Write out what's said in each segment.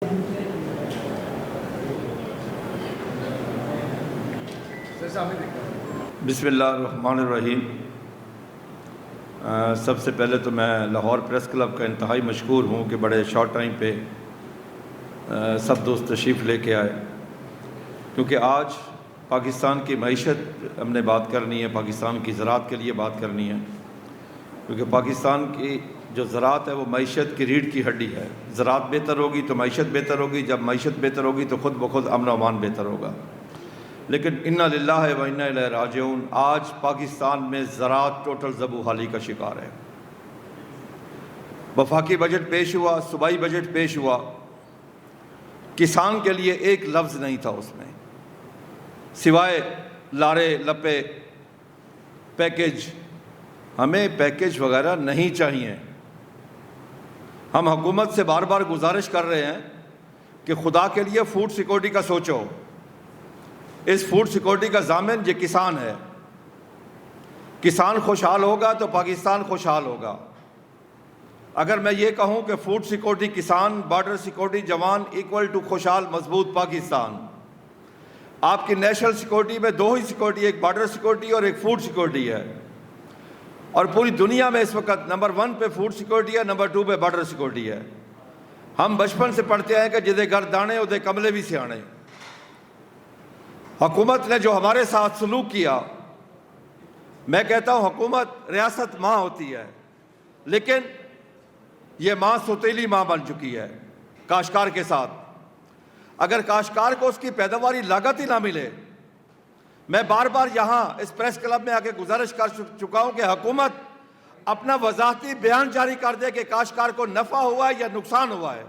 بسم اللہ الرحمن الرحیم۔ سب سے پہلے تو میں لاہور پریس کلب کا انتہائی مشکور ہوں کہ بڑے شارٹ ٹائم پہ سب دوست تشریف لے کے آئے، کیونکہ آج پاکستان کی معیشت ہم نے بات کرنی ہے، پاکستان کی زراعت کے لیے بات کرنی ہے، کیونکہ پاکستان کی جو زراعت ہے وہ معیشت کی ریڑھ کی ہڈی ہے۔ زراعت بہتر ہوگی تو معیشت بہتر ہوگی، جب معیشت بہتر ہوگی تو خود بخود امن و امان بہتر ہوگا۔ لیکن انا للہ و انا الیہ راجعون، آج پاکستان میں زراعت ٹوٹل زبوحالی کا شکار ہے۔ وفاقی بجٹ پیش ہوا، صوبائی بجٹ پیش ہوا، کسان کے لیے ایک لفظ نہیں تھا اس میں، سوائے لارے لپے پیکج۔ ہمیں پیکج وغیرہ نہیں چاہیے۔ ہم حکومت سے بار بار گزارش کر رہے ہیں کہ خدا کے لیے فوڈ سیکورٹی کا سوچو۔ اس فوڈ سیکورٹی کا ضامن یہ کسان ہے۔ کسان خوشحال ہوگا تو پاکستان خوشحال ہوگا۔ اگر میں یہ کہوں کہ فوڈ سیکورٹی کسان، بارڈر سیکورٹی جوان ایکول ٹو خوشحال مضبوط پاکستان، آپ کی نیشنل سیکورٹی میں دو ہی سیکورٹی، ایک بارڈر سیکورٹی اور ایک فوڈ سیکورٹی ہے، اور پوری دنیا میں اس وقت نمبر 1 پہ فوڈ سیکورٹی ہے، نمبر 2 پہ بارڈر سیکورٹی ہے۔ ہم بچپن سے پڑھتے ہیں کہ جدے گھر دانے ادے کملے بھی سیانے۔ حکومت نے جو ہمارے ساتھ سلوک کیا، میں کہتا ہوں حکومت ریاست ماں ہوتی ہے، لیکن یہ ماں سوتیلی ماں بن چکی ہے کاشتکار کے ساتھ۔ اگر کاشتکار کو اس کی پیداواری لاگت ہی نہ ملے، میں بار بار یہاں اس پریس کلب میں آ کے گزارش کر چکا ہوں کہ حکومت اپنا وضاحتی بیان جاری کر دے کہ کاشتکار کو نفع ہوا ہے یا نقصان ہوا ہے۔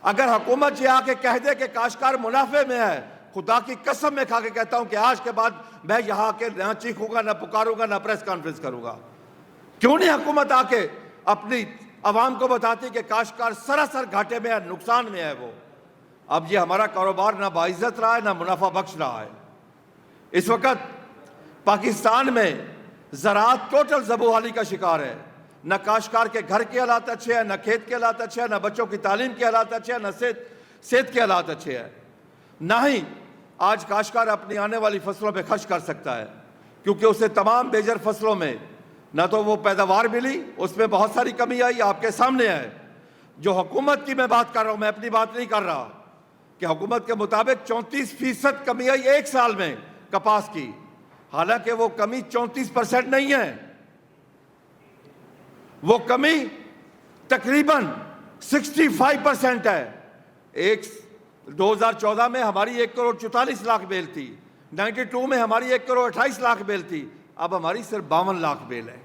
اگر حکومت یہ آ کے کہہ دے کہ کاشتکار منافع میں ہے، خدا کی قسم میں کھا کے کہتا ہوں کہ آج کے بعد میں یہاں کے نہ چیخوں گا، نہ پکاروں گا، نہ پریس کانفرنس کروں گا۔ کیوں نہیں حکومت آ کے اپنی عوام کو بتاتی کہ کاشتکار سراسر گھاٹے میں ہے، نقصان میں ہے وہ۔ اب یہ ہمارا کاروبار نہ باعزت رہا ہے، نہ منافع بخش رہا ہے۔ اس وقت پاکستان میں زراعت ٹوٹل زبوحالی کا شکار ہے۔ نہ کاشتکار کے گھر کے حالات اچھے ہیں، نہ کھیت کے حالات اچھے ہیں، نہ بچوں کی تعلیم کے حالات اچھے ہیں، نہ صحت کے حالات اچھے ہیں۔ نہ ہی آج کاشتکار اپنی آنے والی فصلوں پہ خرچ کر سکتا ہے، کیونکہ اسے تمام بیجر فصلوں میں نہ تو وہ پیداوار ملی، اس میں بہت ساری کمی آئی، آپ کے سامنے ہے۔ جو حکومت کی میں بات کر رہا ہوں، میں اپنی بات نہیں کر رہا، کہ حکومت کے مطابق 34% کمی آئی ایک سال میں کپاس کی، حالانکہ وہ کمی 34% نہیں ہے، وہ کمی تقریباً 65% ہے۔ 2014 میں ہماری 1,44,00,000 بیل تھی، 92 میں ہماری 1,28,00,000 بیل تھی، اب ہماری صرف 52,00,000 بیل ہے۔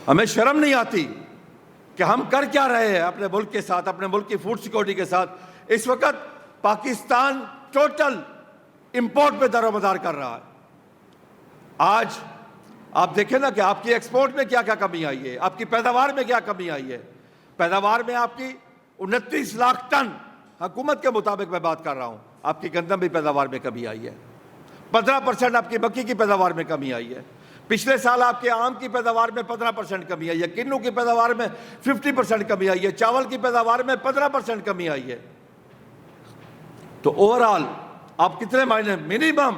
ہمیں شرم نہیں آتی کہ ہم کر کیا رہے ہیں اپنے ملک کے ساتھ، اپنے ملک کی فوڈ سیکورٹی کے ساتھ۔ اس وقت پاکستان ٹوٹل امپورٹ پہ دار و مدار کر رہا ہے۔ آج آپ دیکھیں نا کہ آپ کی ایکسپورٹ میں کیا کیا کمی آئی ہے، آپ کی پیداوار میں کیا کمی آئی ہے۔ پیداوار میں آپ کی 29 لاکھ ٹن، حکومت کے مطابق میں بات کر رہا ہوں، آپ کی گندم کی پیداوار میں کمی آئی ہے۔ 15% آپ کی مکئی کی پیداوار میں کمی آئی ہے۔ پچھلے سال آپ کے آم کی پیداوار میں 15% کمی آئی ہے، کنو کی پیداوار میں 50% کمی آئی ہے، چاول کی پیداوار میں 15% کمی آئی ہے۔ تو اوورآل آپ کتنے مائنس، منیمم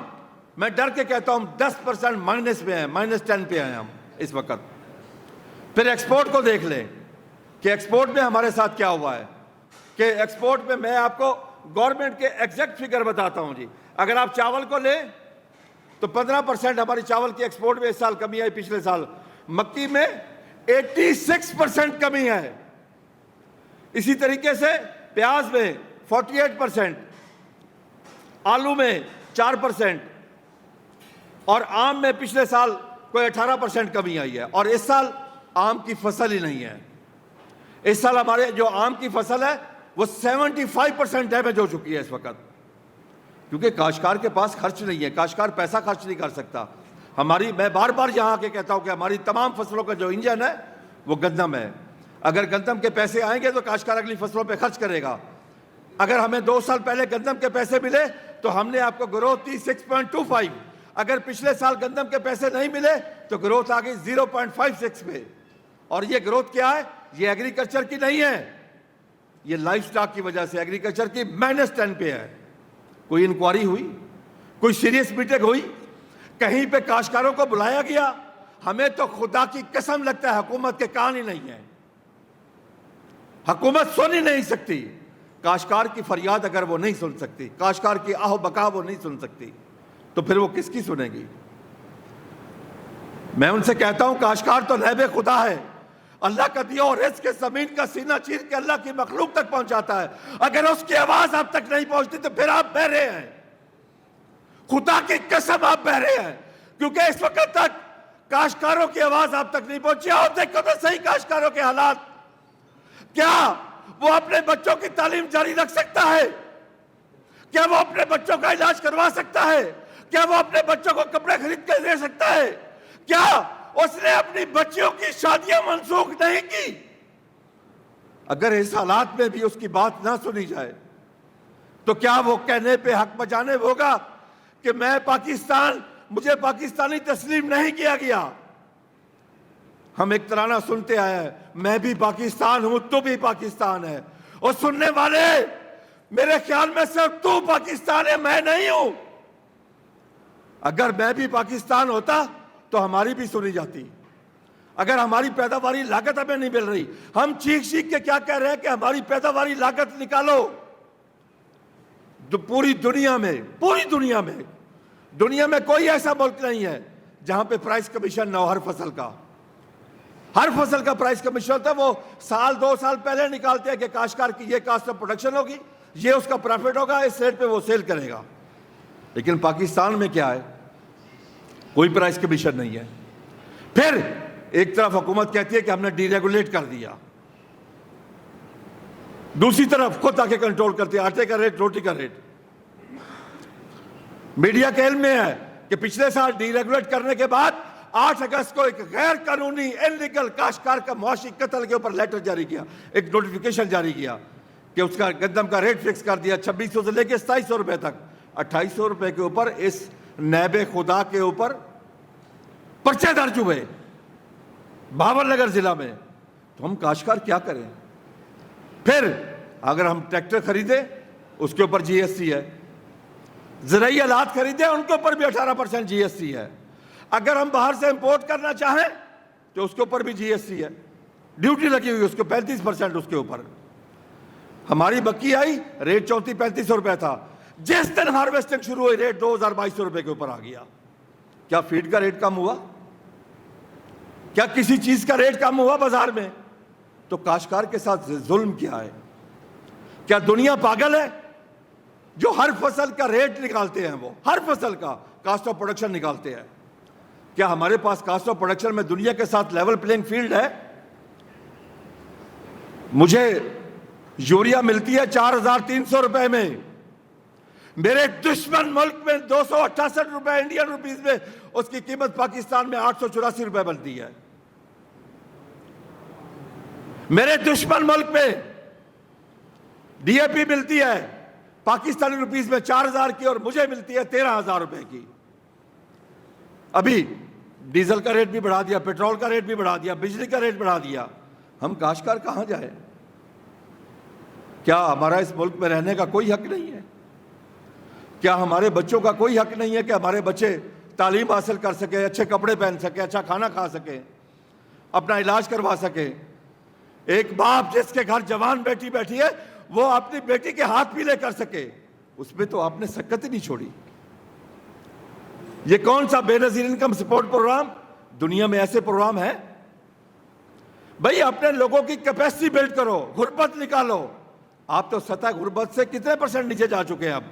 میں ڈر کے کہتا ہوں 10% مائنس میں ہیں، -10 پہ ہیں ہم اس وقت۔ پھر ایکسپورٹ کو دیکھ لیں کہ ایکسپورٹ میں ہمارے ساتھ کیا ہوا ہے، کہ ایکسپورٹ میں میں آپ کو گورنمنٹ کے ایگزیکٹ فگر بتاتا ہوں جی۔ اگر آپ چاول کو لیں تو 15% ہماری چاول کی ایکسپورٹ میں اس سال کمی آئی، پچھلے سال۔ مکئی میں 86% کمی ہے۔ اسی طریقے سے پیاز میں 48%، آلو میں 4%، اور آم میں پچھلے سال کوئی 18% کمی آئی ہے، اور اس سال آم کی فصل ہی نہیں ہے۔ اس سال ہمارے جو آم کی فصل ہے وہ 75% ڈیمیج ہو چکی ہے اس وقت، کیونکہ کاشتکار کے پاس خرچ نہیں ہے، کاشتکار پیسہ خرچ نہیں کر سکتا۔ میں بار بار یہاں آ کے کہتا ہوں کہ ہماری تمام فصلوں کا جو انجن ہے وہ گندم ہے۔ اگر گندم کے پیسے آئیں گے تو کاشتکار اگلی فصلوں پہ خرچ کرے گا۔ اگر ہمیں 2 سال پہلے گندم کے پیسے ملے تو ہم نے آپ کو گروتھ دی 6.25، اگر پچھلے سال گندم کے پیسے نہیں ملے تو گروتھ آ گئی 0.56 پہ۔ اور یہ گروتھ کیا ہے؟ یہ ایگریکلچر کی نہیں ہے، یہ لائف سٹاک کی وجہ سے ایگریکلچر کی -10 پہ ہے. کوئی انکوائری ہوئی؟ کوئی سیریس میٹنگ ہوئی؟ کہیں پہ کاشتکاروں کو بلایا گیا؟ ہمیں تو خدا کی قسم لگتا ہے حکومت کے کان ہی نہیں ہے. حکومت سن ہی نہیں سکتی. کاشتکار کی فریاد اگر وہ نہیں سن سکتی، کاشتکار کی آہ و بکا وہ نہیں سن سکتی، تو پھر وہ کس کی سنے گی؟ میں ان سے کہتا ہوں کاشتکار تو نائب خدا ہے. اللہ کا دیا اور رزق کے زمین کا سینہ چیر کے اللہ کی مخلوق تک پہنچاتا ہے. اگر اس کی آواز آپ تک نہیں پہنچتی تو پھر آپ بہرے ہیں. خدا کی قسم آپ بہرے ہیں، کیونکہ اس وقت تک کاشتکاروں کی آواز آپ تک نہیں پہنچی. اور دیکھو تو صحیح کاشتکاروں کے حالات. کیا وہ اپنے بچوں کی تعلیم جاری رکھ سکتا ہے؟ کیا وہ اپنے بچوں کا علاج کروا سکتا ہے؟ کیا وہ اپنے بچوں کو کپڑے خرید کے دے سکتا ہے؟ کیا اس نے اپنی بچیوں کی شادیاں منسوخ نہیں کی؟ اگر اس حالات میں بھی اس کی بات نہ سنی جائے تو کیا وہ کہنے پہ حق بجانب ہوگا کہ مجھے پاکستانی تسلیم نہیں کیا گیا؟ ہم ایک ترانہ سنتے آئے ہیں، میں بھی پاکستان ہوں تو بھی پاکستان ہے. اور سننے والے میرے خیال میں صرف تو پاکستان ہے، میں نہیں ہوں. اگر میں بھی پاکستان ہوتا تو ہماری بھی سنی جاتی. اگر ہماری پیداواری لاگت ہمیں نہیں مل رہی، ہم چیخ کے کیا کہہ رہے ہیں کہ ہماری پیداواری لاگت نکالو. پوری دنیا میں کوئی ایسا ملک نہیں ہے جہاں پہ پرائس کمیشن نہ ہو. ہر فصل کا پرائس کمیشن ہوتا ہے. وہ سال 2 سال پہلے نکالتے ہیں کہ کاشتکار کی یہ کاسٹ آف پروڈکشن ہوگی، یہ اس کا پروفٹ ہوگا، اس ریٹ پہ وہ سیل کرے گا. لیکن پاکستان میں کیا ہے؟ کوئی پرائس کمیشن نہیں ہے. پھر ایک طرف حکومت کہتی ہے کہ ہم نے ڈی ریگولیٹ کر دیا، دوسری طرف خود آ کے کنٹرول کرتی ہے آٹے کا ریٹ، روٹی کا ریٹ. میڈیا کے علم میں ہے کہ پچھلے سال ڈی ریگولیٹ کرنے کے بعد 8 اگست کو ایک غیر قانونی انلیگل کاشتکار کا معاشی قتل کے اوپر لیٹر جاری کیا، ایک نوٹیفیکیشن جاری کیا کہ اس کا گندم کا ریٹ فکس کر دیا 2600 سے لے کے 2700 روپے تک. 2800 روپے کے اوپر اس نائب خدا کے اوپر پرچے درج ہوئے بھاور نگر ضلع میں. تو ہم کاشتکار کیا کریں؟ پھر اگر ہم ٹریکٹر خریدیں اس کے اوپر جی ایس ٹی ہے، زرعی آلات خریدیں ان کے اوپر بھی 18% جی ایس ٹی ہے. اگر ہم باہر سے امپورٹ کرنا چاہیں تو اس کے اوپر بھی جی ایس ٹی ہے، ڈیوٹی لگی ہوئی اس کو 35% اس کے اوپر. ہماری مکی آئی، ریٹ 34-3500 روپے تھا. جس دن ہارویسٹنگ شروع ہوئی ریٹ 2200 روپے کے اوپر آ گیا. کیا فیڈ کا ریٹ کم ہوا؟ کیا کسی چیز کا ریٹ کم ہوا بازار میں؟ تو کاشتکار کے ساتھ ظلم کیا ہے؟ کیا دنیا پاگل ہے جو ہر فصل کا ریٹ نکالتے ہیں؟ وہ ہر فصل کا کاسٹ آف پروڈکشن نکالتے ہیں. کیا ہمارے پاس کاسٹ آف پروڈکشن میں دنیا کے ساتھ لیول پلینگ فیلڈ ہے؟ مجھے یوریا ملتی ہے 4300 روپے میں، میرے دشمن ملک میں 268 روپے انڈین روپیز میں اس کی قیمت پاکستان میں 884 روپے بنتی ہے. میرے دشمن ملک میں ڈی اے پی ملتی ہے پاکستانی روپیز میں 4000 کی اور مجھے ملتی ہے 13000 روپے کی. ابھی ڈیزل کا ریٹ بھی بڑھا دیا، پیٹرول کا ریٹ بھی بڑھا دیا، بجلی کا ریٹ بڑھا دیا. ہم کاشتکار کہاں جائیں؟ کیا ہمارا اس ملک میں رہنے کا کوئی حق نہیں ہے؟ کیا ہمارے بچوں کا کوئی حق نہیں ہے کہ ہمارے بچے تعلیم حاصل کر سکیں، اچھے کپڑے پہن سکیں، اچھا کھانا کھا سکیں، اپنا علاج کروا سکیں؟ ایک باپ جس کے گھر جوان بیٹی بیٹھی ہے وہ اپنی بیٹی کے ہاتھ پیلے کر سکے، اس میں تو آپ نے سکت ہی نہیں چھوڑی. یہ کون سا بے نظیر انکم سپورٹ پروگرام؟ دنیا میں ایسے پروگرام ہیں؟ بھئی اپنے لوگوں کی کیپیسٹی بلڈ کرو، غربت نکالو. آپ تو سطح غربت سے کتنے % نیچے جا چکے ہیں اب؟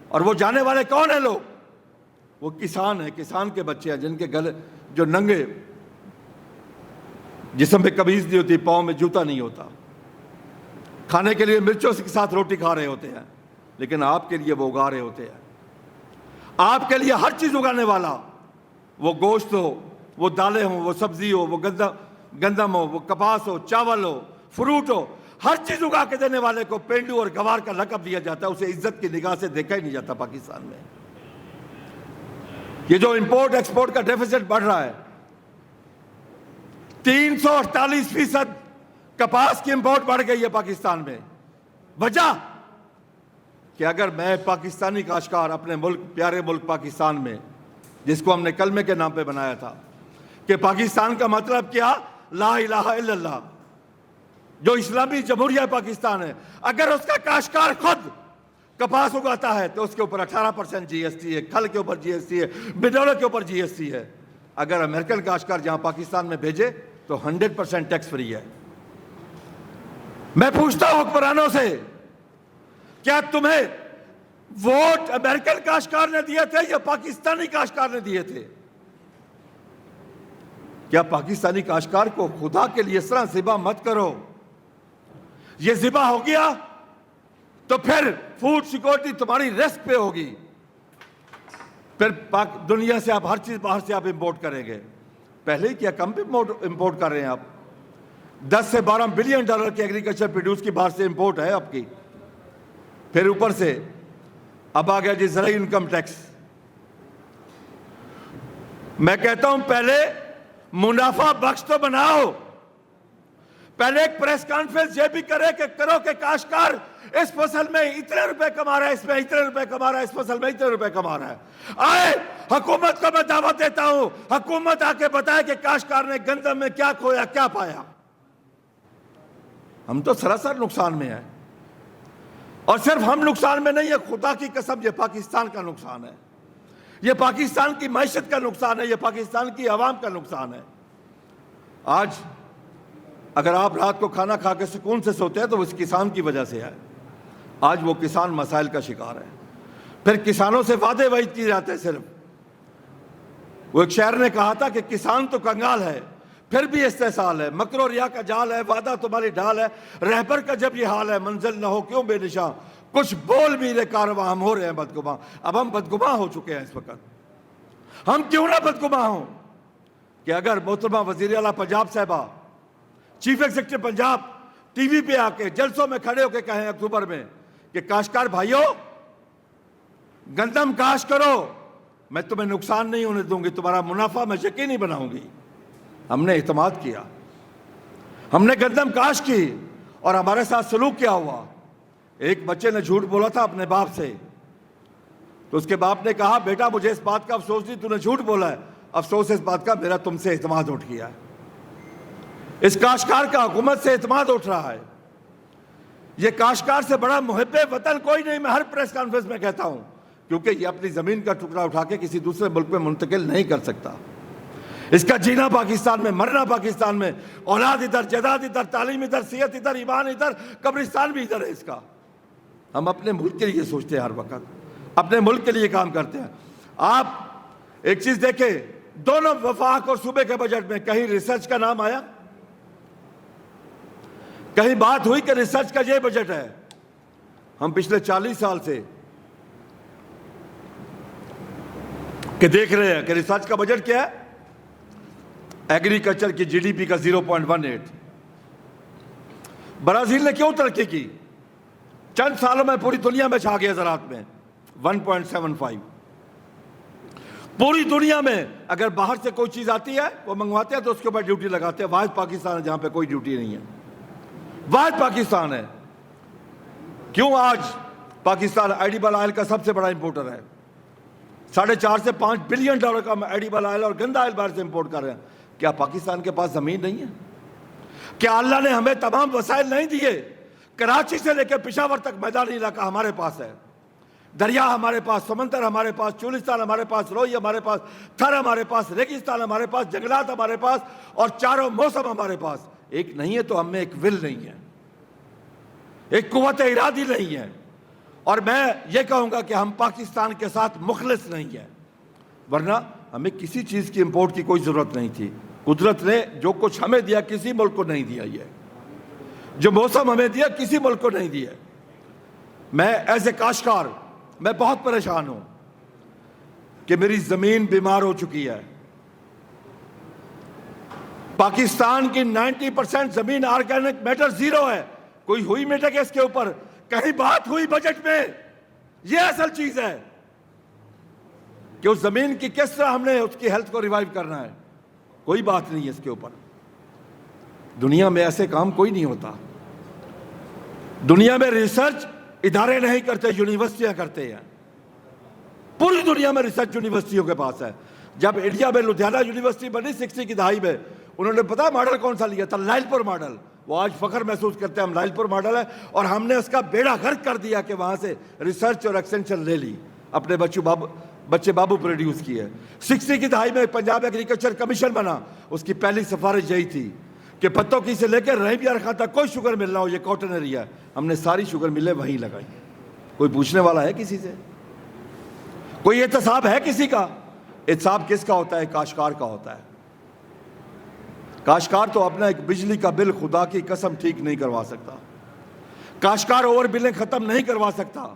اور وہ جانے والے کون ہیں لوگ؟ وہ کسان ہیں، کسان کے بچے ہیں جن کے گلے جو ننگے، جسم پہ قمیض نہیں ہوتی، پاؤں میں جوتا نہیں ہوتا، کھانے کے لیے مرچوں کے ساتھ روٹی کھا رہے ہوتے ہیں، لیکن آپ کے لیے وہ اگا رہے ہوتے ہیں. آپ کے لیے ہر چیز اگانے والا، وہ گوشت ہو، وہ دالیں ہوں، وہ سبزی ہو، وہ گندم ہو، وہ کپاس ہو، چاول ہو، فروٹ ہو، ہر چیز اگا کے دینے والے کو پینڈو اور گوار کا لقب دیا جاتا ہے. اسے عزت کی نگاہ سے دیکھا ہی نہیں جاتا پاکستان میں. یہ جو امپورٹ ایکسپورٹ کا ڈیفیسٹ بڑھ رہا ہے، 348% کپاس کی امپورٹ بڑھ گئی ہے پاکستان میں. وجہ کہ اگر میں پاکستانی کاشتکار اپنے ملک، پیارے ملک پاکستان میں، جس کو ہم نے کلمے کے نام پہ بنایا تھا کہ پاکستان کا مطلب کیا؟ لا الہ الا اللہ، جو اسلامی جمہوریہ پاکستان ہے، اگر اس کا کاشتکار خود کپاس اگاتا ہے تو اس کے اوپر 18% جی ایس ٹی ہے، کھل کے اوپر جی ایس ٹی ہے، بنولے کے اوپر جی ایس ٹی ہے. اگر امریکن کاشتکار جہاں پاکستان میں بھیجے تو 100% ٹیکس فری ہے. میں پوچھتا ہوں حکمرانوں سے، کیا تمہیں ووٹ امریکن کاشتکار نے دیے تھے یا پاکستانی کاشتکار نے دیے تھے؟ کیا پاکستانی کاشتکار کو خدا کے لیے اس طرح ذبح مت کرو. یہ ذبح ہو گیا تو پھر فوڈ سیکورٹی تمہاری رسک پہ ہوگی. پھر دنیا سے آپ ہر چیز باہر سے آپ امپورٹ کریں گے. پہلے ہی کیا کم امپورٹ کر رہے ہیں آپ؟ 10 سے 12 بلین ڈالر کی ایگریکلچر پروڈیوس کی باہر سے امپورٹ ہے آپ کی. پھر اوپر سے اب آ گیا جی زرعی انکم ٹیکس. میں کہتا ہوں پہلے منافع بخش تو بناؤ. پہلے ایک پریس کانفرنس یہ بھی کرو کہ کاشتکار اس فصل میں اتنے روپے کما رہا ہے، اس میں اتنے روپے کما رہا ہے، اس فصل میں اتنے روپے کما رہا ہے. آئے حکومت کو میں دعوت دیتا ہوں، حکومت آ کے بتائے کہ کاشتکار نے گندم میں کیا کھویا، کیا پایا. ہم تو سراسر نقصان میں ہیں. اور صرف ہم نقصان میں نہیں ہے، خدا کی قسم یہ پاکستان کا نقصان ہے، یہ پاکستان کی معیشت کا نقصان ہے، یہ پاکستان کی عوام کا نقصان ہے. آج اگر آپ رات کو کھانا کھا کے سکون سے سوتے ہیں تو اس کسان کی وجہ سے ہے. آج وہ کسان مسائل کا شکار ہے. پھر کسانوں سے وعدے وعید کیے جاتے ہیں. صرف وہ ایک شاعر نے کہا تھا کہ کسان تو کنگال ہے پھر بھی استحصال ہے، مکر و ریا کا جال ہے، وعدہ تمہاری ڈھال ہے، رہبر کا جب یہ حال ہے، منزل نہ ہو کیوں بے نشاں، کچھ بول بھی رہے کارواں، ہم ہو رہے ہیں بدگماں. اب ہم بدگماں ہو چکے ہیں اس وقت. ہم کیوں نہ بدگماں ہوں کہ اگر محترمہ وزیر اعلیٰ پنجاب صاحبہ، chief executive Punjab T V پہ آ کے جلسوں میں کھڑے ہو کے کہیں اکتوبر میں کہ کاشتکار بھائیو گندم کاشت کرو، میں تمہیں نقصان نہیں ہونے دوں گی، تمہارا منافع میں یقینی بناؤں گی. ہم نے اعتماد کیا، ہم نے گندم کاشت کی اور ہمارے ساتھ سلوک کیا ہوا. ایک بچے نے جھوٹ بولا تھا اپنے باپ سے تو اس کے باپ نے کہا بیٹا مجھے اس بات کا افسوس نہیں، تو نے جھوٹ بولا ہے، افسوس اس بات کا میرا تم سے اعتماد اٹھ گیا ہے. اس کاشتکار کا حکومت سے اعتماد اٹھ رہا ہے. یہ کاشتکار سے بڑا محب وطن کوئی نہیں، میں ہر پریس کانفرنس میں کہتا ہوں، کیونکہ یہ اپنی زمین کا ٹکڑا اٹھا کے کسی دوسرے ملک میں منتقل نہیں کر سکتا. اس کا جینا پاکستان میں، مرنا پاکستان میں، اولاد ادھر، جائیداد ادھر، تعلیم ادھر، صحت ادھر، ایمان ادھر، قبرستان بھی ادھر ہے اس کا. ہم اپنے ملک کے لیے سوچتے ہیں، ہر وقت اپنے ملک کے لیے کام کرتے ہیں. آپ ایک چیز دیکھیں، دونوں وفاق اور صوبے کے بجٹ میں کہیں ریسرچ کا نام آیا؟ کہیں بات ہوئی کہ ریسرچ کا یہ بجٹ ہے؟ ہم پچھلے 40 سال سے کہ دیکھ رہے ہیں کہ ریسرچ کا بجٹ کیا ہے. ایگریکلچر کی جی ڈی پی کا 0.18. برازیل نے کیوں ترقی کی؟ چند سالوں میں پوری دنیا میں چھا گیا زراعت میں 1.75. پوری دنیا میں اگر باہر سے کوئی چیز آتی ہے وہ منگواتے ہیں تو اس کے اوپر ڈیوٹی لگاتے ہیں. واحد پاکستان ہے جہاں پہ کوئی ڈیوٹی نہیں ہے، واحد پاکستان ہے. کیوں آج پاکستان ایڈیبل آئل کا سب سے بڑا امپورٹر ہے؟ 4.5 سے 5 بلین ڈالر کا ایڈیبل آئل اور گندا آئل باہر سے امپورٹ کر رہے ہیں. کیا پاکستان کے پاس زمین نہیں ہے؟ کیا اللہ نے ہمیں تمام وسائل نہیں دیے؟ کراچی سے لے کے پشاور تک میدانی علاقہ ہمارے پاس ہے، دریا ہمارے پاس، سمندر ہمارے پاس، چولستان ہمارے پاس، روئی ہمارے پاس، تھر ہمارے پاس، ریگستان ہمارے پاس، جنگلات ہمارے پاس، اور چاروں موسم ہمارے پاس. ایک نہیں ہے تو ہم میں ایک ول نہیں ہے، ایک قوت ارادی نہیں ہے. اور میں یہ کہوں گا کہ ہم پاکستان کے ساتھ مخلص نہیں ہیں، ورنہ ہمیں کسی چیز کی امپورٹ کی کوئی ضرورت نہیں تھی. قدرت نے جو کچھ ہمیں دیا کسی ملک کو نہیں دیا. یہ جو موسم ہمیں دیا کسی ملک کو نہیں دیا. میں ایز اے کاشتکار میں بہت پریشان ہوں کہ میری زمین بیمار ہو چکی ہے. پاکستان کی 90% زمین آرگینک میٹر 0 ہے. کوئی ہوئی میٹر اس کے اوپر کہیں بات ہوئی بجٹ میں؟ یہ اصل چیز ہے کہ اس زمین کی کس طرح ہم نے اس کی ہیلتھ کو ریوائیو کرنا ہے. کوئی بات نہیں ہے اس کے اوپر. دنیا میں ایسے کام کوئی نہیں ہوتا. دنیا میں ریسرچ ادارے نہیں کرتے, یونیورسٹیاں کرتے ہیں. پوری دنیا میں ریسرچ یونیورسٹیوں کے پاس ہے. جب انڈیا میں لدھیانہ یونیورسٹی بنی 60 کی دہائی میں, انہوں نے پتا ماڈل کون سا لیا تھا؟ لائل پور ماڈل. وہ آج فخر محسوس کرتے ہیں ہم لائل پور ماڈل ہے, اور ہم نے اس کا بیڑا غرق کر دیا کہ وہاں سے ریسرچ اور ایکسٹینشن لے لی, اپنے بچے بابو پروڈیوس کیے. 60 کی دہائی میں پنجاب ایگریکلچر کمیشن بنا, اس کی پہلی سفارش یہی تھی کہ پتوں کی سے لے کے رحیم یار خان تک کوئی شوگر مل رہا ہو, یہ کاٹن ایریا ہے. ہم نے ساری شوگر ملیں وہیں لگائی. کوئی پوچھنے والا ہے کسی سے؟ کوئی احتساب ہے کسی کا؟ احتساب کس کا ہوتا ہے؟ کاشتکار کا ہوتا ہے. کاشتکار تو اپنا ایک بجلی کا بل خدا کی قسم ٹھیک نہیں کروا سکتا. کاشتکار اوور بلنگ ختم نہیں کروا سکتا.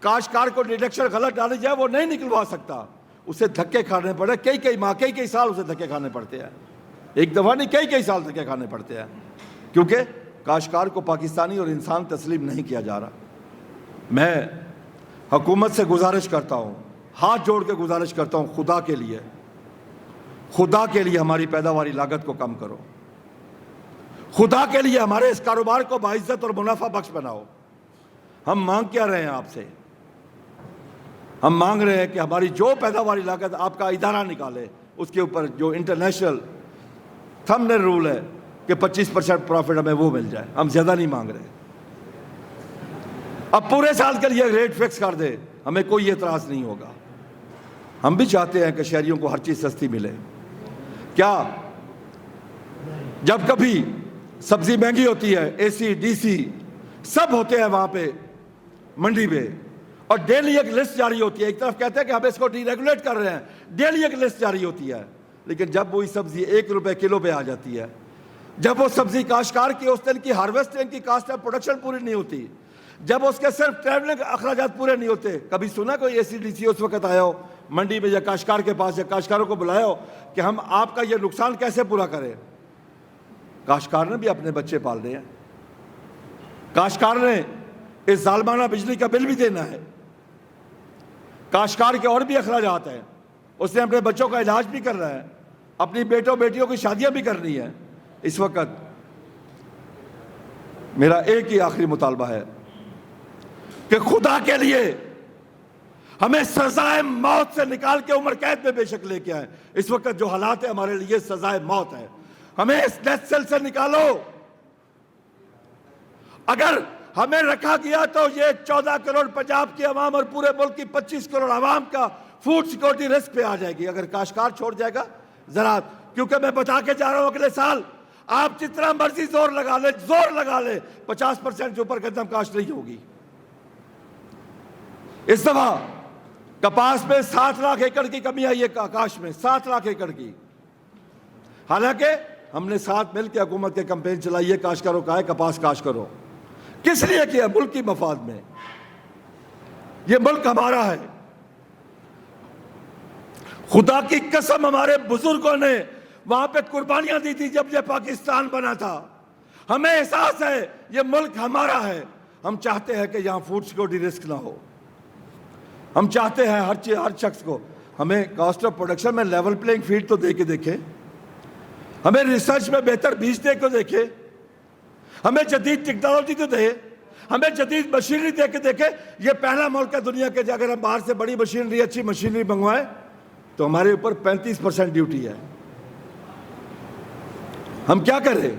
کاشتکار کو ڈیڈکشن غلط ڈالی جائے وہ نہیں نکلوا سکتا. اسے دھکے کھانے پڑے, کئی سال اسے دھکے کھانے پڑتے ہیں. ایک دفعہ نہیں, کئی سال دھکے کھانے پڑتے ہیں, کیونکہ کاشتکار کو پاکستانی اور انسان تسلیم نہیں کیا جا رہا. میں حکومت سے گزارش کرتا ہوں, ہاتھ جوڑ کے گزارش کرتا ہوں, خدا کے لیے ہماری پیداواری لاگت کو کم کرو. خدا کے لیے ہمارے اس کاروبار کو باعزت اور منافع بخش بناؤ. ہم مانگ کیا رہے ہیں آپ سے؟ ہم مانگ رہے ہیں کہ ہماری جو پیداواری لاگت آپ کا ادارہ نکالے, اس کے اوپر جو انٹرنیشنل تھمبنیل رول ہے کہ 25% پروفٹ ہمیں وہ مل جائے. ہم زیادہ نہیں مانگ رہے. اب پورے سال کے لیے ریٹ فکس کر دے, ہمیں کوئی اعتراض نہیں ہوگا. ہم بھی چاہتے ہیں کہ شہریوں کو ہر چیز سستی ملے. کیا جب کبھی سبزی مہنگی ہوتی ہے, اے سی ڈی سی سب ہوتے ہیں وہاں پہ منڈی پہ, اور ڈیلی ایک لسٹ جاری ہوتی ہے. ایک طرف کہتے ہیں کہ ہم اس کو ڈی ریگولیٹ کر رہے ہیں, ڈیلی ایک لسٹ جاری ہوتی ہے. لیکن جب وہی سبزی 1 روپے کلو پہ آ جاتی ہے, جب وہ سبزی کاشتکار کی اس دن کی ہارویسٹنگ کی کاسٹ آف پروڈکشن پوری نہیں ہوتی, جب اس کے صرف ٹریولنگ اخراجات پورے نہیں ہوتے. کبھی سنا کوئی اے سی ڈی سی اس وقت آیا ہو منڈی میں یا کاشتکار کے پاس, یا کاشتکاروں کو بلایا ہو کہ ہم آپ کا یہ نقصان کیسے پورا کریں؟ کاشتکار نے بھی اپنے بچے پالنے ہیں. کاشتکار نے اس ظالمانہ بجلی کا بل بھی دینا ہے. کاشتکار کے اور بھی اخراجات ہیں. اس نے اپنے بچوں کا علاج بھی کر رہا ہے, اپنی بیٹوں کی شادیاں بھی کرنی ہے. اس وقت میرا ایک ہی آخری مطالبہ ہے کہ خدا کے لیے ہمیں سزائے موت سے نکال کے عمر قید میں بے شک لے کے آئیں. اس وقت جو حالات ہیں ہمارے لیے سزائے موت ہے. ہمیں اس ڈیتھ سیل سے نکالو. اگر ہمیں رکھا گیا تو یہ 14 کروڑ پنجاب کی عوام اور پورے ملک کی 25 کروڑ عوام کا فوڈ سیکورٹی رسک پہ آ جائے گی. اگر کاشتکار چھوڑ جائے گا زراعت, کیونکہ میں بتا کے جا رہا ہوں اگلے سال آپ جتنا مرضی زور لگا لے 50% سے اوپر گندم کاشت نہیں ہوگی. اس دفعہ کپاس میں 7 لاکھ ایکڑ کی کمی آئی ہے. کاشت میں 7 لاکھ ایکڑ کی. حالانکہ ہم نے ساتھ مل کے حکومت کے کمپین چلائی ہے, کاشتکاروں کا ہے کپاس کاشت کرو. کس لیے کیا؟ ملک کی مفاد میں. یہ ملک ہمارا ہے. خدا کی قسم ہمارے بزرگوں نے وہاں پہ قربانیاں دی تھی جب یہ پاکستان بنا تھا. ہمیں احساس ہے یہ ملک ہمارا ہے. ہم چاہتے ہیں کہ یہاں فوڈ سیکورٹی رسک نہ ہو. ہم چاہتے ہیں ہر شخص کو, ہمیں کاسٹ آف پروڈکشن میں لیول پلینگ فیلڈ تو دے کے دیکھیں, ہمیں ریسرچ میں بہتر بیج دے کے دیکھیں, ہمیں جدید ٹیکنالوجی تو دے, ہمیں جدید مشینری دے کے دیکھیں. یہ پہلا ملک ہے دنیا کے اگر ہم باہر سے بڑی مشینری, اچھی مشینری منگوائیں تو ہمارے اوپر 35% ڈیوٹی ہے. ہم کیا کریں؟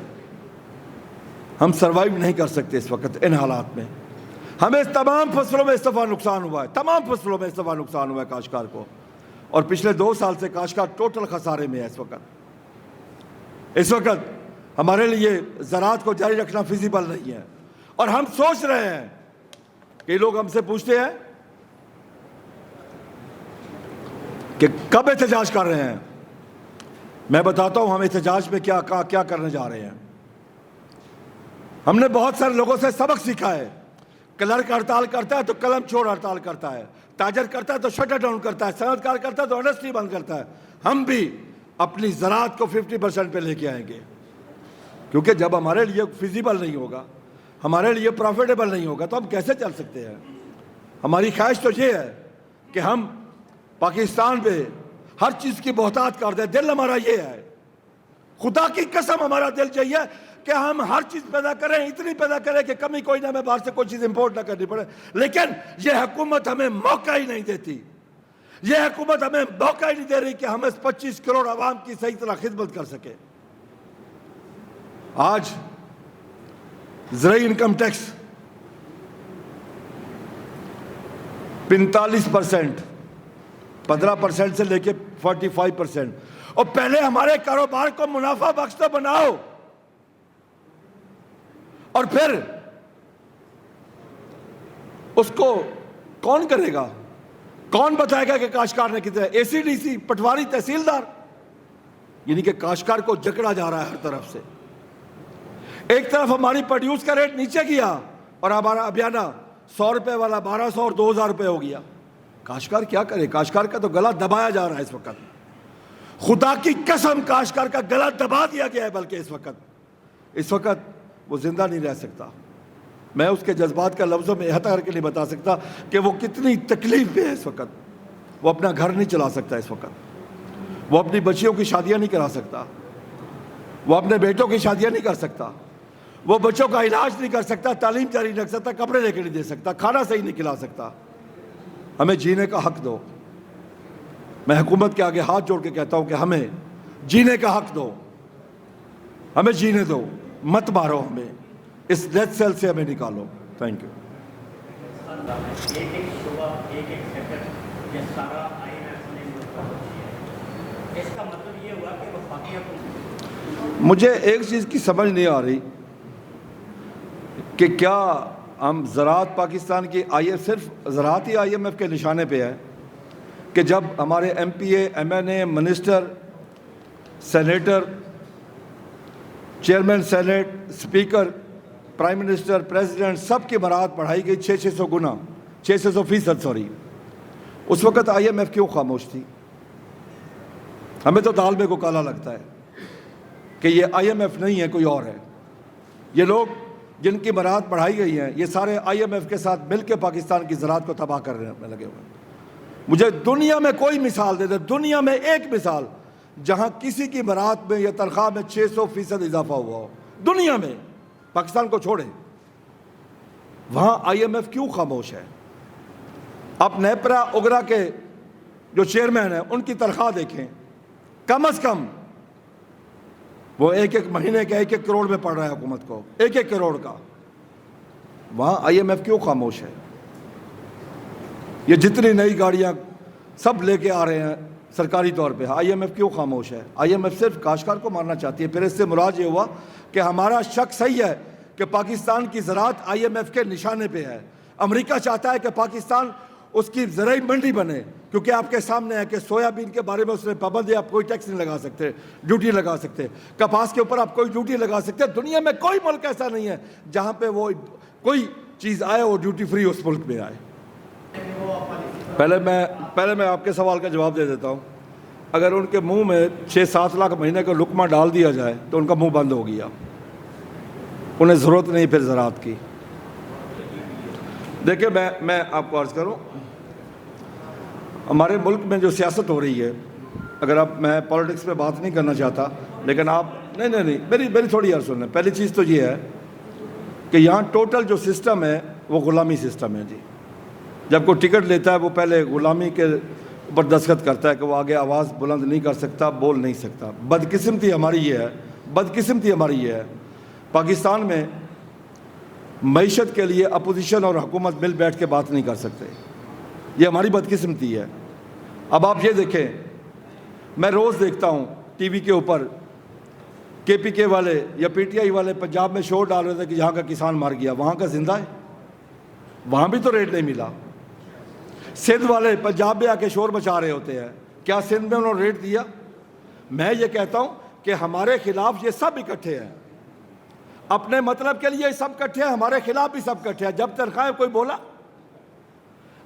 ہم سروائیو نہیں کر سکتے اس وقت ان حالات میں. ہمیں تمام فصلوں میں اس دفعہ نقصان ہوا ہے, تمام فصلوں میں اس دفعہ نقصان ہوا ہے کاشتکار کو, اور پچھلے 2 سال سے کاشتکار ٹوٹل خسارے میں ہے. اس وقت ہمارے لیے زراعت کو جاری رکھنا فیزیبل نہیں ہے. اور ہم سوچ رہے ہیں, کئی لوگ ہم سے پوچھتے ہیں کہ کب احتجاج کر رہے ہیں. میں بتاتا ہوں ہم احتجاج میں کیا کرنے جا رہے ہیں. ہم نے بہت سارے لوگوں سے سبق سیکھا ہے. کلرک ہڑتال کرتا ہے تو قلم چھوڑ ہڑتال کرتا ہے, تاجر کرتا ہے تو شٹر ڈاؤن کرتا ہے, صنعت کار کرتا ہے تو انڈسٹری بند کرتا ہے. ہم بھی اپنی زراعت کو 50% پہ لے کے آئیں گے, کیونکہ جب ہمارے لیے فیزیبل نہیں ہوگا, ہمارے لیے پروفیٹیبل نہیں ہوگا تو ہم کیسے چل سکتے ہیں. ہماری خواہش تو یہ ہے کہ ہم پاکستان پہ ہر چیز کی بہتات کر دیں. دل ہمارا یہ ہے, خدا کی قسم ہمارا دل چاہیے کہ ہم ہر چیز پیدا کریں، اتنی پیدا کریں کہ کمی کوئی نہ، ہمیں باہر سے کوئی چیز امپورٹ نہ کرنی پڑے، لیکن یہ حکومت ہمیں موقع ہی نہیں دیتی، یہ حکومت ہمیں موقع ہی نہیں دے رہی کہ ہم اس 25 کروڑ عوام کی صحیح طرح خدمت کر سکیں۔ آج زرعی انکم ٹیکس 45%، 15% سے لے کے 45%، اور پہلے ہمارے کاروبار کو منافع بخش تو بناؤ، اور پھر اس کو کون کرے گا؟ کون بتائے گا کہ کاشتکار نے کتنے؟ اے سی ڈی سی، پٹواری، تحصیلدار، یعنی کہ کاشتکار کو جکڑا جا رہا ہے ہر طرف سے۔ ایک طرف ہماری پروڈیوس کا ریٹ نیچے گیا اور ہمارا ابیانہ 100 روپے والا 1200 اور 2000 روپے ہو گیا۔ کاشتکار کیا کرے؟ کاشتکار کا تو گلا دبایا جا رہا ہے اس وقت، خدا کی قسم کاشتکار کا گلا دبا دیا گیا ہے، بلکہ اس وقت وہ زندہ نہیں رہ سکتا۔ میں اس کے جذبات کا لفظوں میں احاطہ کر کے نہیں بتا سکتا کہ وہ کتنی تکلیف میں ہے اس وقت۔ وہ اپنا گھر نہیں چلا سکتا اس وقت، وہ اپنی بچیوں کی شادیاں نہیں کرا سکتا، وہ اپنے بیٹوں کی شادیاں نہیں کر سکتا، وہ بچوں کا علاج نہیں کر سکتا، تعلیم جاری نہیں رکھ سکتا، کپڑے لے کے نہیں دے سکتا، کھانا صحیح نہیں کھلا سکتا۔ ہمیں جینے کا حق دو۔ میں حکومت کے آگے ہاتھ جوڑ کے کہتا ہوں کہ ہمیں جینے کا حق دو، ہمیں جینے دو، مت مارو، ہمیں اس ڈیتھ سیل سے ہمیں نکالو۔ Thank you. مجھے ایک چیز کی سمجھ نہیں آ رہی کہ کیا ہم زراعت پاکستان کی صرف زراعت ہی آئی ایم ایف کے نشانے پہ ہے کہ جب ہمارے M P A, M N A, minister, senator, chairman senate, speaker, prime minister, president, سب کی برآمد بڑھائی گئی 600% سوری، اس وقت آئی ایم ایف کیوں خاموش تھی؟ ہمیں تو دال میں کو کالا لگتا ہے کہ یہ آئی ایم ایف نہیں ہے، کوئی اور ہے۔ یہ لوگ جن کی برآمد بڑھائی گئی ہیں، یہ سارے آئی ایم ایف کے ساتھ مل کے پاکستان کی زراعت کو تباہ کرنے میں لگے ہوئے ہیں۔ مجھے دنیا میں کوئی مثال دے دے، دنیا میں ایک مثال جہاں کسی کی برآمد میں یا تنخواہ میں 600% اضافہ ہوا ہو، دنیا میں، پاکستان کو چھوڑیں، وہاں آئی ایم ایف کیوں خاموش ہے؟ آپ نیپرا اگرا کے جو چیئرمین ہیں ان کی تنخواہ دیکھیں، کم از کم وہ ایک مہینے کے 1 کروڑ میں پڑ رہا ہے حکومت کو، 1 کروڑ کا۔ وہاں آئی ایم ایف کیوں خاموش ہے؟ یہ جتنی نئی گاڑیاں سب لے کے آ رہے ہیں سرکاری طور پہ، آئی ایم ایف کیوں خاموش ہے؟ آئی ایم ایف صرف کاشتکار کو مارنا چاہتی ہے۔ پھر اس سے مراد یہ ہوا کہ ہمارا شک صحیح ہے کہ پاکستان کی زراعت آئی ایم ایف کے نشانے پہ ہے۔ امریکہ چاہتا ہے کہ پاکستان اس کی زرعی منڈی بنے، کیونکہ آپ کے سامنے ہے کہ سویابین کے بارے میں اس نے پابندی، آپ کوئی ٹیکس نہیں لگا سکتے، ڈیوٹی لگا سکتے، کپاس کے اوپر آپ کوئی ڈیوٹی لگا سکتے۔ دنیا میں کوئی ملک ایسا نہیں ہے جہاں پہ وہ کوئی چیز آئے اور ڈیوٹی فری اس ملک میں آئے۔ پہلے میں آپ کے سوال کا جواب دے دیتا ہوں۔ اگر ان کے منہ میں 6-7 لاکھ مہینے کا لقمہ ڈال دیا جائے تو ان کا منہ بند ہو گیا، انہیں ضرورت نہیں پھر زراعت کی۔ دیکھیں میں آپ کو عرض کروں، ہمارے ملک میں جو سیاست ہو رہی ہے، اگر آپ، میں پالیٹکس پہ بات نہیں کرنا چاہتا، لیکن آپ نہیں میری تھوڑی عرض سنیں۔ پہلی چیز تو یہ ہے کہ یہاں ٹوٹل جو سسٹم ہے وہ غلامی سسٹم ہے جی۔ جب کوئی ٹکٹ لیتا ہے وہ پہلے غلامی کے اوپر دستخط کرتا ہے کہ وہ آگے آواز بلند نہیں کر سکتا، بول نہیں سکتا۔ بدقسمتی ہماری یہ ہے پاکستان میں معیشت کے لیے اپوزیشن اور حکومت مل بیٹھ کے بات نہیں کر سکتے، یہ ہماری بدقسمتی ہے۔ اب آپ یہ دیکھیں، میں روز دیکھتا ہوں ٹی وی کے اوپر کے پی کے والے یا پی ٹی آئی والے پنجاب میں شور ڈال رہے تھے کہ یہاں کا کسان مر گیا، وہاں کا زندہ ہے، وہاں بھی تو ریٹ نہیں ملا۔ سندھ والے پنجاب میں آ کے شور مچا رہے ہوتے ہیں، کیا سندھ میں انہوں نے ریٹ دیا؟ میں یہ کہتا ہوں کہ ہمارے خلاف یہ سب اکٹھے ہیں، اپنے مطلب کے لیے سب اکٹھے ہیں، ہمارے خلاف بھی سب اکٹھے ہیں۔ جب تنخواہیں کوئی بولا،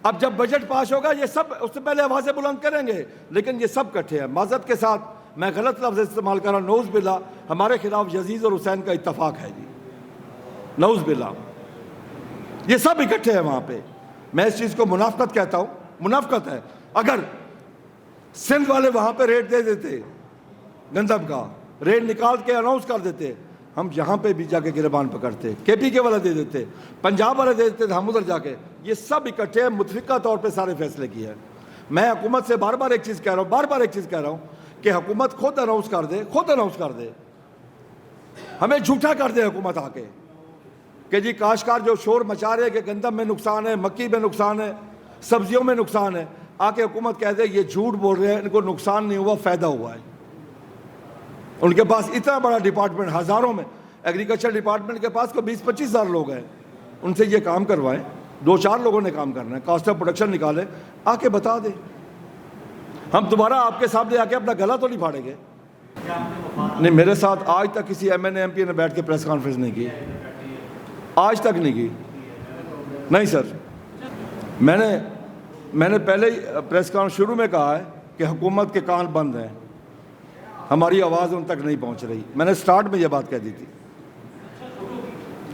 اب جب بجٹ پاس ہوگا یہ سب اس سے پہلے آوازیں بلند کریں گے، لیکن یہ سب اکٹھے ہیں۔ معذرت کے ساتھ میں غلط لفظ استعمال کر رہا ہوں، نعوذ باللہ، ہمارے خلاف یزید اور حسین کا اتفاق ہے جی، نعوذ باللہ، یہ سب اکٹھے ہیں وہاں پہ۔ میں اس چیز کو منافقت کہتا ہوں، منافقت ہے۔ اگر سندھ والے وہاں پہ ریٹ دے دیتے گندم کا، ریٹ نکال کے اناؤنس کر دیتے ہم یہاں پہ بھی جا کے گربان پکڑتے, کے پی کے والا دے دیتے, پنجاب والا دے دیتے, ہم ادھر جا کے, یہ سب اکٹھے متفقہ طور پہ سارے فیصلے کیے ہیں. میں حکومت سے بار بار ایک چیز کہہ رہا ہوں, کہ حکومت خود اناؤنس کر دے, ہمیں جھوٹا کر دے حکومت آ کے, کہ جی کاشتکار جو شور مچا رہے کہ گندم میں نقصان ہے, مکی میں نقصان ہے, سبزیوں میں نقصان ہے, آ کے حکومت کہہ دے یہ جھوٹ بول رہے ہیں, ان کو نقصان نہیں ہوا, فائدہ ہوا ہے. ان کے پاس اتنا بڑا ڈپارٹمنٹ, ہزاروں میں ایگریکلچر ڈپارٹمنٹ کے پاس کو 20-25 ہزار لوگ ہیں, ان سے یہ کام کروائیں. 2-4 لوگوں نے کام کرنا ہے, کاسٹ آف پروڈکشن نکالیں, آ کے بتا دیں. ہم دوبارہ آپ کے سامنے آ کے اپنا گلا تو نہیں پھاڑیں گے. نہیں, میرے ساتھ آج تک کسی M N A M P نے بیٹھ کے پریس کانفرنس نہیں کی, آج تک نہیں کی. نہیں سر, میں نے پہلے ہی پریس کانفرنس شروع میں کہا ہے کہ حکومت کے کان بند ہیں, ہماری آواز ان تک نہیں پہنچ رہی. میں نے سٹارٹ میں یہ بات کہہ دی تھی.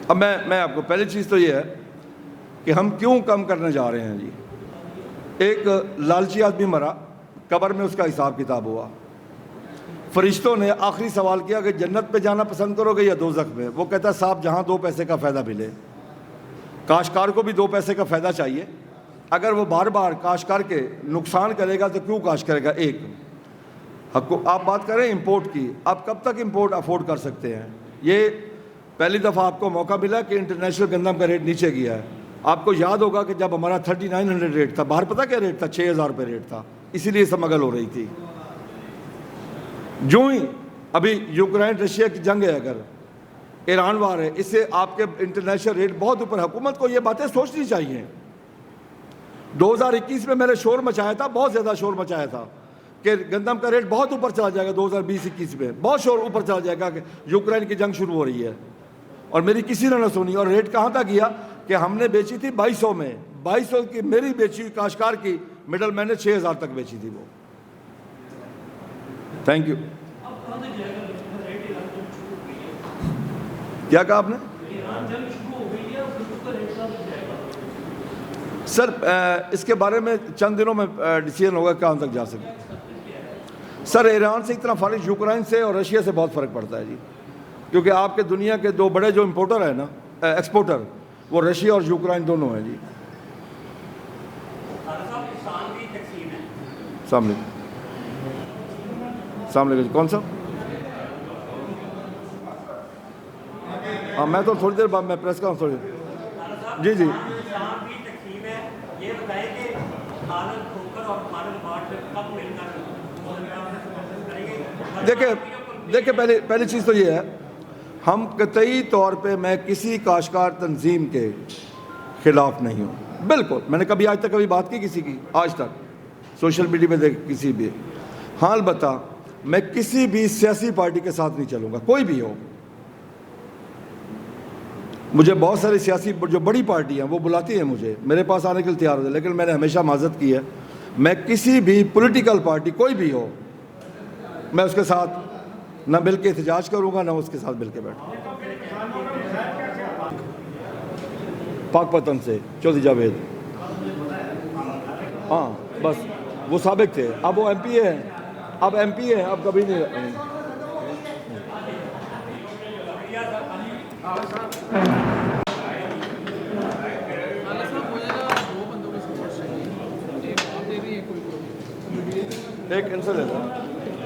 اب میں آپ کو پہلی چیز تو یہ ہے کہ ہم کیوں کم کرنے جا رہے ہیں جی. ایک لالچی آدمی مرا, قبر میں اس کا حساب کتاب ہوا. فرشتوں نے آخری سوال کیا کہ جنت پہ جانا پسند کرو گے یا دوزخ میں؟ وہ کہتا ہے صاحب جہاں 2 پیسے کا فائدہ ملے. کاشتکار کو بھی 2 پیسے کا فائدہ چاہیے. اگر وہ بار بار کاشتکار کے نقصان کرے گا تو کیوں کاشت کرے گا؟ ایک آپ بات کریں امپورٹ کی, آپ کب تک امپورٹ افورڈ کر سکتے ہیں؟ یہ پہلی دفعہ آپ کو موقع ملا کہ انٹرنیشنل گندم کا ریٹ نیچے گیا ہے. آپ کو یاد ہوگا کہ جب ہمارا 3900 ریٹ تھا, باہر پتہ کیا ریٹ تھا؟ 6000 روپے ریٹ تھا, اسی لیے سمگل ہو رہی تھی. جو ہی ابھی یوکرین رشیا کی جنگ ہے, اگر ایران وار ہے, اس سے آپ کے انٹرنیشنل ریٹ بہت اوپر. حکومت کو یہ باتیں سوچنی چاہیے. 2021 میں میں نے شور مچایا تھا, بہت زیادہ شور مچایا تھا کہ گندم کا ریٹ بہت اوپر چلا جائے گا. 2020-21 میں بہت شور اوپر چلا جائے گا کہ یوکرین کی جنگ شروع ہو رہی ہے, اور میری کسی نے نہ سنی. اور ریٹ کہاں تک گیا کہ ہم نے بیچی تھی 2200 میں, 2200 کی میری بیچی ہوئی کاشتکار کی مڈل میں نے 6000 تک بیچی تھی وہ. Thank you. کیا کہا آپ نے؟ سر اس کے بارے میں چند دنوں میں ڈیسیژن ہوگا کہاں تک جا سکے. سر ایران سے اتنا فرق, یوکرین سے اور رشیا سے بہت فرق پڑتا ہے جی, کیونکہ آپ کے دنیا کے 2 بڑے جو امپورٹر ہیں نا, ایکسپورٹر, وہ رشیا اور یوکرین دونوں ہیں جی. السلام علیکم. السلام علیکم. کون سا؟ ہاں میں تو تھوڑی دیر بعد میں پریس کا تھوڑی. جی جی دیکھیں پہلی چیز تو یہ ہے, ہم قطعی طور پہ میں کسی کاشتکار تنظیم کے خلاف نہیں ہوں, بالکل. میں نے کبھی آج تک کبھی بات کی کسی کی, آج تک سوشل میڈیا پہ کسی بھی. ہاں البتہ میں کسی بھی سیاسی پارٹی کے ساتھ نہیں چلوں گا, کوئی بھی ہو. مجھے بہت ساری سیاسی جو بڑی پارٹی ہیں وہ بلاتی ہیں مجھے, میرے پاس آنے کے لیے تیار ہوتے, لیکن میں نے ہمیشہ معذرت کی ہے, میں کسی بھی پولیٹیکل پارٹی کوئی بھی ہو, میں اس کے ساتھ نہ مل کے احتجاج کروں گا, نہ اس کے ساتھ مل کے بیٹھوں. پاک پتن سے چودھری جاوید, ہاں بس وہ سابق تھے, اب وہ MP ہیں, اب MP ہیں, اب کبھی نہیں. ایک ان سے لیتا